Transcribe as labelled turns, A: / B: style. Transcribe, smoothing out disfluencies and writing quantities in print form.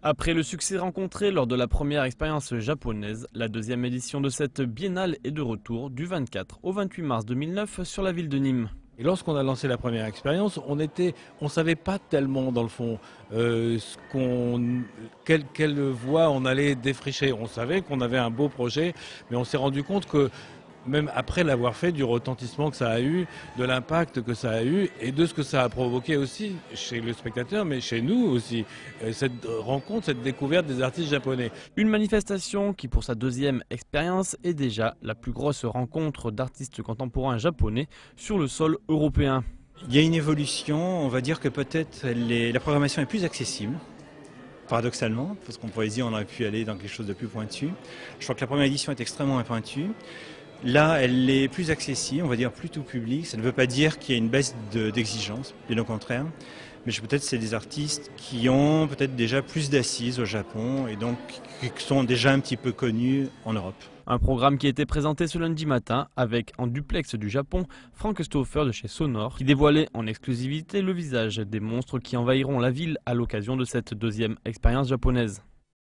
A: Après le succès rencontré lors de la première expérience japonaise, la deuxième édition de cette biennale est de retour du 24 au 28 mars 2009 sur la ville de Nîmes.
B: Et lorsqu'on a lancé la première expérience, on savait pas tellement dans le fond quelle voie on allait défricher. On savait qu'on avait un beau projet, mais on s'est rendu compte que même après l'avoir fait, du retentissement que ça a eu, de l'impact que ça a eu et de ce que ça a provoqué aussi chez le spectateur, mais chez nous aussi, cette rencontre, cette découverte des artistes japonais.
A: Une manifestation qui, pour sa deuxième expérience, est déjà la plus grosse rencontre d'artistes contemporains japonais sur le sol européen.
C: Il y a une évolution, on va dire que peut-être la programmation est plus accessible. Paradoxalement, parce qu'on pourrait se dire on aurait pu aller dans quelque chose de plus pointu. Je crois que la première édition est extrêmement pointue. Là, elle est plus accessible, on va dire plus tout public. Ça ne veut pas dire qu'il y a une baisse d'exigence, bien au contraire. Mais peut-être c'est des artistes qui ont peut-être déjà plus d'assises au Japon et donc qui sont déjà un petit peu connus en Europe.
A: Un programme qui a été présenté ce lundi matin avec, en duplex du Japon, Frank Stauffer de chez Sonor, qui dévoilait en exclusivité le visage des monstres qui envahiront la ville à l'occasion de cette deuxième expérience japonaise.